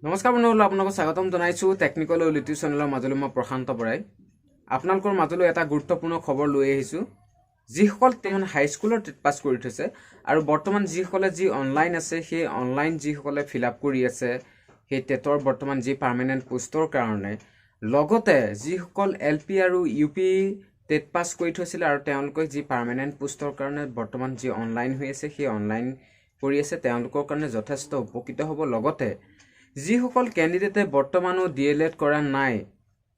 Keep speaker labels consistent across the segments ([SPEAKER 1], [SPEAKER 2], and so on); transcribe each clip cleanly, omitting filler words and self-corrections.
[SPEAKER 1] নমস্কাৰ বন্ধুসকল, আপোনালোকক স্বাগতম জনাইছোঁ টেকনিকেল ইউটিউব চেনেলৰ মাজলৈ মই প্ৰশান্ত বৰাই। আপোনালোকৰ মাজলৈ এটা গুৰুত্বপূৰ্ণ খবৰ লৈ আহিছোঁ। যিসকল তেওঁ হাইস্কুলৰ টেট পাছ কৰি থৈছে আৰু বৰ্তমান যিসকলে অনলাইন আছে, সেই অনলাইন যিসকলে ফিল আপ কৰি আছে সেই টেটৰ বৰ্তমান পাৰ্মানেণ্ট পোষ্টৰ কাৰণে, লগতে যিসকল LP আৰু UP টেট পাছ কৰি থৈছিলে আৰু তেওঁলোকে পাৰ্মানেণ্ট পোষ্টৰ কাৰণে বৰ্তমান অনলাইন হৈ আছে, সেই অনলাইন কৰি আছে, তেওঁলোকৰ কাৰণে যথেষ্ট উপকৃত হ'ব। লগতে যিসকল কেণ্ডিডেটে বৰ্তমানো DLED কৰা নাই,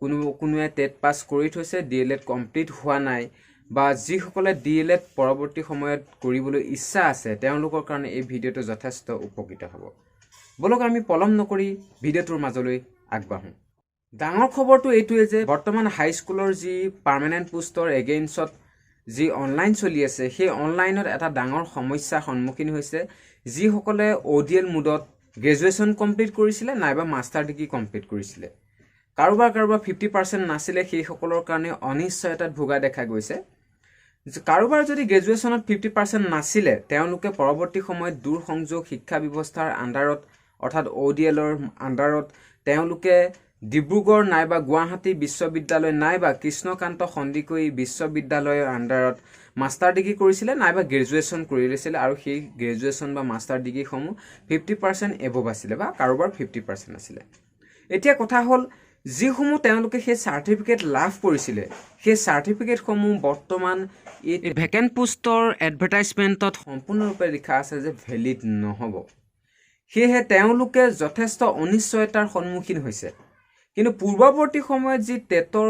[SPEAKER 1] কোনোৱে টেট পাছ কৰি থৈছে, DLED কমপ্লিট হোৱা নাই, বা যিসকলে DLED পৰৱৰ্তী সময়ত কৰিবলৈ ইচ্ছা আছে, তেওঁলোকৰ কাৰণে এই ভিডিঅ'টো যথেষ্ট উপকৃত হ'ব। বলক আমি পলম নকৰি ভিডিঅ'টোৰ মাজলৈ আগবাঢ়োঁ। ডাঙৰ খবৰটো এইটোৱে যে বৰ্তমান হাইস্কুলৰ পাৰ্মানেণ্ট পোষ্টৰ এগেইনষ্টত অনলাইন চলি আছে, সেই অনলাইনত এটা ডাঙৰ সমস্যাৰ সন্মুখীন হৈছে। যিসকলে ODL মোডত গ্ৰেজুৱেশ্যন কমপ্লিট কৰিছিলে নাইবা মাষ্টাৰ ডিগ্ৰী কমপ্লিট কৰিছিলে, কাৰোবাৰ 50% নাছিলে, সেইসকলৰ কাৰণে অনিশ্চয়তাত ভোগা দেখা গৈছে। কাৰোবাৰ যদি গ্ৰেজুৱেশ্যনত 50% নাছিলে, তেওঁলোকে পৰৱৰ্তী সময়ত দূৰ সংযোগ শিক্ষা ব্যৱস্থাৰ আণ্ডাৰত অৰ্থাৎ ODLৰ আণ্ডাৰত তেওঁলোকে ডিব্ৰুগড় নাইবা গুৱাহাটী বিশ্ববিদ্যালয় নাইবা কৃষ্ণকান্ত সন্দিকৈ বিশ্ববিদ্যালয়ৰ আণ্ডাৰত মাষ্টাৰ ডিগ্ৰী কৰিছিলে নাইবা গ্ৰেজুৱেশ্যন কৰি লৈছিলে, আৰু সেই গ্ৰেজুৱেশ্যন বা মাষ্টাৰ ডিগ্ৰীসমূহ 50% এবভ আছিলে বা কাৰোবাৰ 50% আছিলে। এতিয়া কথা হ'ল, যিসমূহ তেওঁলোকে সেই চাৰ্টিফিকেট লাভ কৰিছিলে, সেই চাৰ্টিফিকেটসমূহ বৰ্তমান এই ভেকেণ্ট পোষ্টৰ এডভাৰটাইজমেণ্টত সম্পূৰ্ণৰূপে লিখা আছে যে ভেলিড নহ'ব। সেয়েহে তেওঁলোকে যথেষ্ট অনিশ্চয়তাৰ সন্মুখীন হৈছে। কিন্তু পূৰ্বৱৰ্তী সময়ত টেটৰ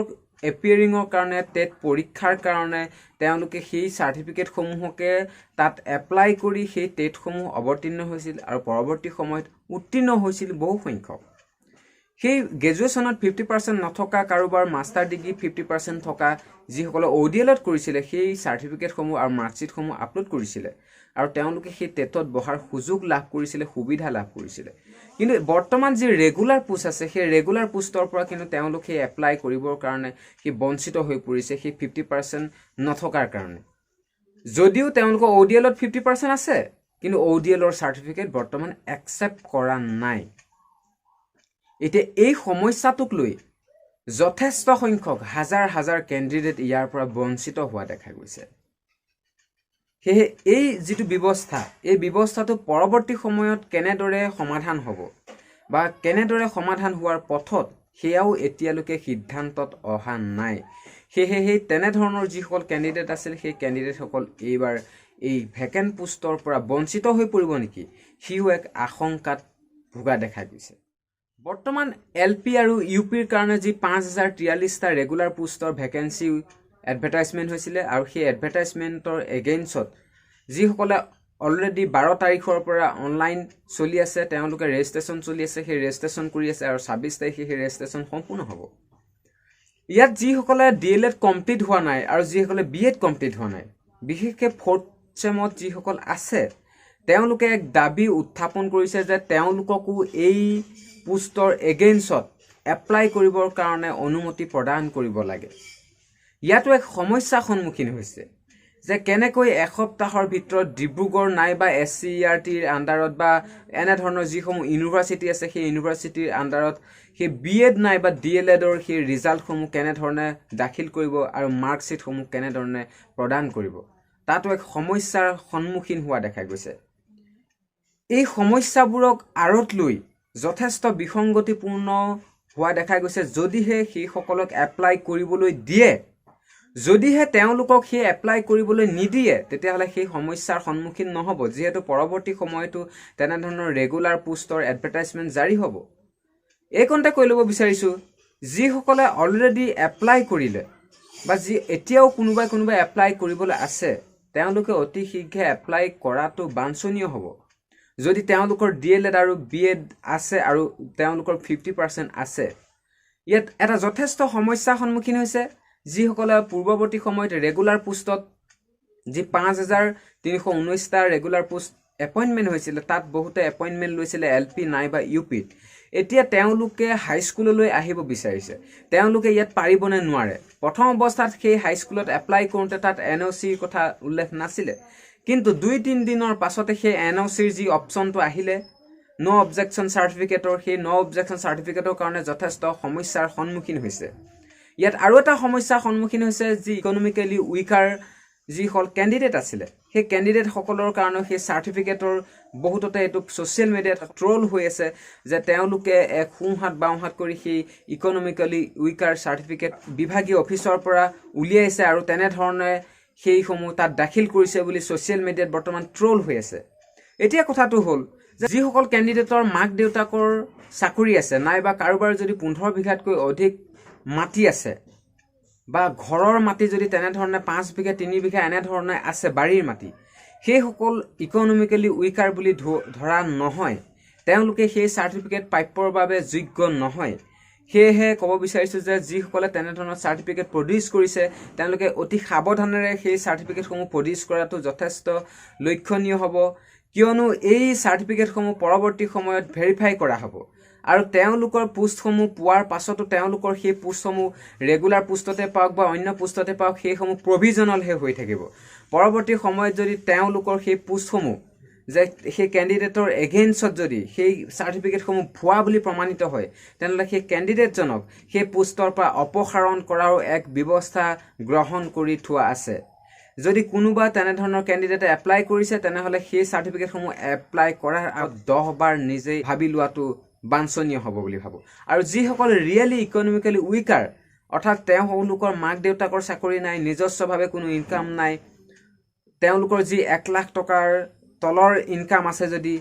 [SPEAKER 1] এপিয়াৰিঙৰ কাৰণে, টেট পৰীক্ষাৰ কাৰণে তেওঁলোকে সেই চাৰ্টিফিকেটসমূহকে তাত এপ্লাই কৰি সেই টেটসমূহ অৱতীৰ্ণ হৈছিল আৰু পৰৱৰ্তী সময়ত উত্তীৰ্ণ হৈছিল বহু সংখ্যক। সেই গ্ৰেজুৱেশ্যনত 50% নথকা, কাৰোবাৰ মাষ্টাৰ ডিগ্ৰী 50% থকা যিসকলে ODLত কৰিছিলে, সেই চাৰ্টিফিকেটসমূহ আৰু মাৰ্কশ্বিটসমূহ আপলোড কৰিছিলে আৰু তেওঁলোকে সেই টেটত বহাৰ সুযোগ লাভ কৰিছিলে, সুবিধা লাভ কৰিছিলে। কিন্তু বৰ্তমান ৰেগুলাৰ পোষ্ট আছে, সেই ৰেগুলাৰ পোষ্টৰ পৰা কিন্তু তেওঁলোক সেই এপ্লাই কৰিবৰ কাৰণে সেই বঞ্চিত হৈ পৰিছে, সেই 50% নথকাৰ কাৰণে। যদিও তেওঁলোকৰ ODLত 50% আছে, কিন্তু ODLৰ চাৰ্টিফিকেট বৰ্তমান একচেপ্ট কৰা নাই। এতিয়া এই সমস্যাটোক লৈ যথেষ্ট সংখ্যক হাজাৰ হাজাৰ কেণ্ডিডেট ইয়াৰ পৰা বঞ্চিত হোৱা দেখা গৈছে। সেয়ে এই ব্যৱস্থা, এই ব্যৱস্থাটো পৰৱৰ্তী সময়ত কেনেদৰে সমাধান হ'ব বা কেনেদৰে সমাধান হোৱাৰ পথত, সেয়াও এতিয়ালৈকে সিদ্ধান্তত অহা নাই। সেয়েহে তেনেধৰণৰ যিসকল কেণ্ডিডেট আছিল, সেই কেণ্ডিডেটসকল এইবাৰ এই ভেকেণ্ট পোষ্টৰ পৰা বঞ্চিত হৈ পৰিব নেকি, সিও এক আশংকাত ভোগা দেখা গৈছে। বৰ্তমান LP আৰু UPৰ কাৰণে 5043টা ৰেগুলাৰ পোষ্টৰ ভেকেঞ্চি এডভাৰটাইজমেণ্ট হৈছিলে, আৰু সেই এডভাৰটাইজমেণ্টৰ এগেইনষ্টত যিসকলে অলৰেডি 12 তাৰিখৰ পৰা অনলাইন চলি আছে, তেওঁলোকে ৰেজিষ্ট্ৰেশ্যন চলি আছে, সেই ৰেজিষ্ট্ৰেশ্যন কৰি আছে আৰু 26 তাৰিখে সেই ৰেজিষ্ট্ৰেশ্যন সম্পূৰ্ণ হ'ব। ইয়াত যিসকলে DLED কমপ্লিট হোৱা নাই আৰু যিসকলে BEd কমপ্লিট হোৱা নাই, বিশেষকৈ 4th চেমত যিসকল আছে, তেওঁলোকে এক দাবী উত্থাপন কৰিছে যে তেওঁলোককো এই পোষ্টৰ এগেইনষ্টত এপ্লাই কৰিবৰ কাৰণে অনুমতি প্ৰদান কৰিব লাগে। ইয়াতো এক সমস্যাৰ সন্মুখীন হৈছে যে কেনেকৈ এসপ্তাহৰ ভিতৰত ডিব্ৰুগড় নাইবা SCERTৰ আণ্ডাৰত বা এনেধৰণৰ যিসমূহ ইউনিভাৰ্চিটি আছে, সেই ইউনিভাৰ্চিটিৰ আণ্ডাৰত সেই BEd নাইবা DLEDৰ সেই ৰিজাল্টসমূহ কেনেধৰণে দাখিল কৰিব আৰু মাৰ্কশ্বিটসমূহ কেনেধৰণে প্ৰদান কৰিব, তাতো এক সমস্যাৰ সন্মুখীন হোৱা দেখা গৈছে। এই সমস্যাবোৰক আঁৰত লৈ যথেষ্ট বিসংগতিপূৰ্ণ হোৱা দেখা গৈছে। যদিহে সেইসকলক এপ্লাই কৰিবলৈ দিয়ে, যদিহে তেওঁলোকক সেই এপ্লাই কৰিবলৈ নিদিয়ে, তেতিয়াহ'লে সেই সমস্যাৰ সন্মুখীন নহ'ব, যিহেতু পৰৱৰ্তী সময়তো তেনেধৰণৰ ৰেগুলাৰ পোষ্টৰ এডভাৰটাইজমেণ্ট জাৰি হ'ব। এইকণতে কৈ ল'ব বিচাৰিছোঁ, যিসকলে অলৰেডি এপ্লাই কৰিলে বা এতিয়াও কোনোবাই এপ্লাই কৰিবলৈ আছে, তেওঁলোকে অতি শীঘ্ৰে এপ্লাই কৰাটো বাঞ্ছনীয় হ'ব। যদি তেওঁলোকৰ DLED আৰু BEd আছে আৰু তেওঁলোকৰ 50% আছে, ইয়াত এটা যথেষ্ট সমস্যাৰ সন্মুখীন হৈছে। যিসকলে পূৰ্বৱৰ্তী সময়ত ৰেগুলাৰ পোষ্টত 5319টা ৰেগুলাৰ পোষ্ট এপইণ্টমেণ্ট হৈছিলে, তাত বহুতে এপইণ্টমেণ্ট লৈছিলে LP নাইবা UPত। এতিয়া তেওঁলোকে হাইস্কুললৈ আহিব বিচাৰিছে, তেওঁলোকে ইয়াত পাৰিব নে নোৱাৰে। প্ৰথম অৱস্থাত সেই হাইস্কুলত এপ্লাই কৰোঁতে তাত NOCৰ কথা উল্লেখ নাছিলে, কিন্তু 2-3 দিনৰ পাছতে সেই NOCৰ অপশ্যনটো আহিলে, নো অবজেকশ্যন চাৰ্টিফিকেটৰ সেই নো অবজেকশ্যন চাৰ্টিফিকেটৰ কাৰণে যথেষ্ট সমস্যাৰ সন্মুখীন হৈছে ইয়াত আৰু এটা সমস্যাৰ সন্মুখীন হৈছে যি ইকনমিকেলি উইকাৰ যিসকল কেণ্ডিডেট আছিলে সেই কেণ্ডিডেটসকলৰ কাৰণে সেই চাৰ্টিফিকেটৰ বহুততে এইটো ছ'চিয়েল মিডিয়াত ট্ৰল হৈ আছে যে তেওঁলোকে এক সোঁহাত বাওঁহাত কৰি সেই ইকনমিকেলি উইকাৰ চাৰ্টিফিকেট বিভাগীয় অফিচৰ পৰা উলিয়াইছে আৰু তেনেধৰণে সেইসমূহ তাত দাখিল কৰিছে বুলি ছ'চিয়েল মিডিয়াত বৰ্তমান ট্ৰল হৈ আছে এতিয়া কথাটো হ'ল যে যিসকল কেণ্ডিডেটৰ মাক দেউতাকৰ চাকৰি আছে নাইবা কাৰোবাৰ যদি 15 বিঘাতকৈ অধিক মাটি আছে বা ঘৰৰ মাটি যদি তেনেধৰণে 5 বিঘা 3 বিঘা এনেধৰণে আছে বাৰীৰ মাটি সেইসকল ইকনমিকেলি উইকাৰ বুলি ধৰা নহয় তেওঁলোকে সেই চাৰ্টিফিকেট প্ৰাপ্যৰ বাবে যোগ্য নহয় সেয়েহে ক'ব বিচাৰিছোঁ যে যিসকলে তেনেধৰণৰ চাৰ্টিফিকেট প্ৰডিউচ কৰিছে তেওঁলোকে অতি সাৱধানেৰে সেই চাৰ্টিফিকেটসমূহ প্ৰডিউচ কৰাটো যথেষ্ট লক্ষণীয় হ'ব কিয়নো এই চাৰ্টিফিকেটসমূহ পৰৱৰ্তী সময়ত ভেৰিফাই কৰা হ'ব আৰু তেওঁলোকৰ পোষ্টসমূহ পোৱাৰ পাছতো তেওঁলোকৰ সেই পোষ্টসমূহ ৰেগুলাৰ পোষ্টতে পাওক বা অন্য পোষ্টতে পাওক সেইসমূহ প্ৰভিজনেলহে হৈ থাকিব পৰৱৰ্তী সময়ত যদি তেওঁলোকৰ সেই পোষ্টসমূহ যে সেই কেণ্ডিডেটৰ এগেইনষ্টত যদি সেই চাৰ্টিফিকেটসমূহ ভুৱা বুলি প্ৰমাণিত হয় তেনেহ'লে সেই কেণ্ডিডেটজনক সেই পোষ্টৰ পৰা অপসাৰণ কৰাৰো এক ব্যৱস্থা গ্ৰহণ কৰি থোৱা আছে যদি কোনোবা তেনেধৰণৰ কেণ্ডিডেটে এপ্লাই কৰিছে তেনেহ'লে সেই চাৰ্টিফিকেটসমূহ এপ্লাই কৰাৰ আগত 10 বাৰ নিজেই ভাবি লোৱাটো বাঞ্ছনীয় হ'ব বুলি ভাবোঁ আৰু যিসকল ৰিয়েলি ইকনমিকেলি উইকাৰ অৰ্থাৎ তেওঁলোকৰ মাক দেউতাকৰ চাকৰি নাই নিজস্বভাৱে কোনো ইনকাম নাই তেওঁলোকৰ যি 1 লাখ টকাৰ তলৰ ইনকাম আছে যদি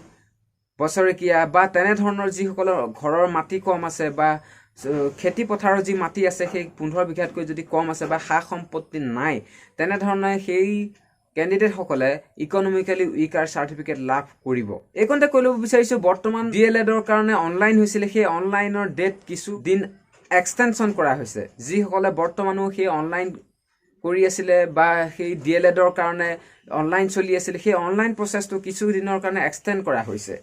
[SPEAKER 1] বছৰেকীয়া বা তেনেধৰণৰ যিসকলৰ ঘৰৰ মাটি কম আছে বা খেতি পথাৰৰ যি মাটি আছে সেই 15 বিঘাতকৈ যদি কম আছে বা সা সম্পত্তি নাই তেনেধৰণে সেই কেণ্ডিডেটসকলে ইকনমিকেলি উইকাৰ চাৰ্টিফিকেট লাভ কৰিব এইকণতে কৈ ল'ব বিচাৰিছোঁ বৰ্তমান DLEDৰ কাৰণে অনলাইন হৈছিলে সেই অনলাইনৰ ডেট কিছু দিন এক্সটেনশ্যন কৰা হৈছে যিসকলে বৰ্তমানো সেই অনলাইন কৰি আছিলে বা সেই DLEDৰ কাৰণে অনলাইন চলি আছিলে সেই অনলাইন প্ৰচেছটো কিছু দিনৰ কাৰণে এক্সটেণ্ড কৰা হৈছে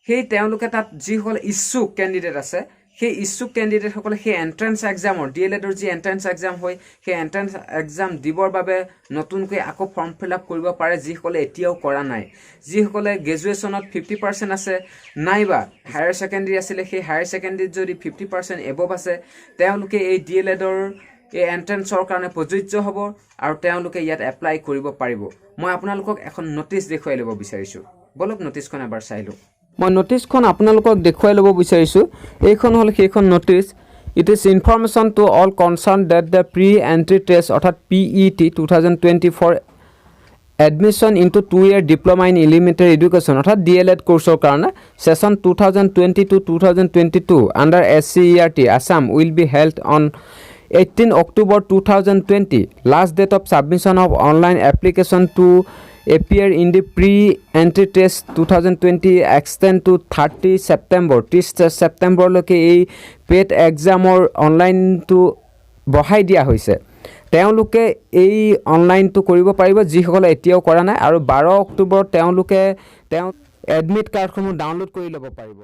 [SPEAKER 1] সেই তেওঁলোকে তাত যিসকল ইচ্ছুক কেণ্ডিডেট আছে সেই ইচ্ছুক কেণ্ডিডেটসকলে সেই এণ্ট্ৰেন্স এক্সামৰ DLEDৰ যি এণ্ট্ৰেন্স এক্সাম হয় সেই এণ্ট্ৰেন্স এক্সাম দিবৰ বাবে নতুনকৈ আকৌ ফৰ্ম ফিল আপ কৰিব পাৰে যিসকলে এতিয়াও কৰা নাই যিসকলে গ্ৰেজুৱেশ্যনত 50% আছে নাইবা হায়াৰ ছেকেণ্ডেৰী আছিলে সেই হায়াৰ ছেকেণ্ডেৰীত যদি 50% এবভ আছে তেওঁলোকে এই DLEDৰ এই এণ্ট্ৰেন্সৰ কাৰণে প্ৰযোজ্য হ'ব আৰু তেওঁলোকে ইয়াত এপ্লাই কৰিব পাৰিব মই আপোনালোকক এখন নটিচ দেখুৱাই ল'ব বিচাৰিছোঁ বলক নটিচখন এবাৰ চাই লওঁ মই নটিচখন আপোনালোকক দেখুৱাই ল'ব বিচাৰিছোঁ এইখন হ'ল সেইখন notice it is information to all concerned that the pre entry test অৰ্থাৎ PET 2024 admission into 2-year diploma in elementary education অৰ্থাৎ DLED কোৰ্চৰ কাৰণে session 2020-2022 under SCERT Assam will be held on 18 October 2020 last date of submission of online application to appear in the pre-entry test 2020 extend to 30 September 30 September লৈকে এই পেট এক্সামৰ অনলাইনটো বঢ়াই দিয়া হৈছে তেওঁলোকে এই অনলাইনটো কৰিব পাৰিব যিসকলে এতিয়াও কৰা নাই আৰু 12 অক্টোবৰ তেওঁলোকে এডমিট কাৰ্ডসমূহ ডাউনলোড কৰি ল'ব পাৰিব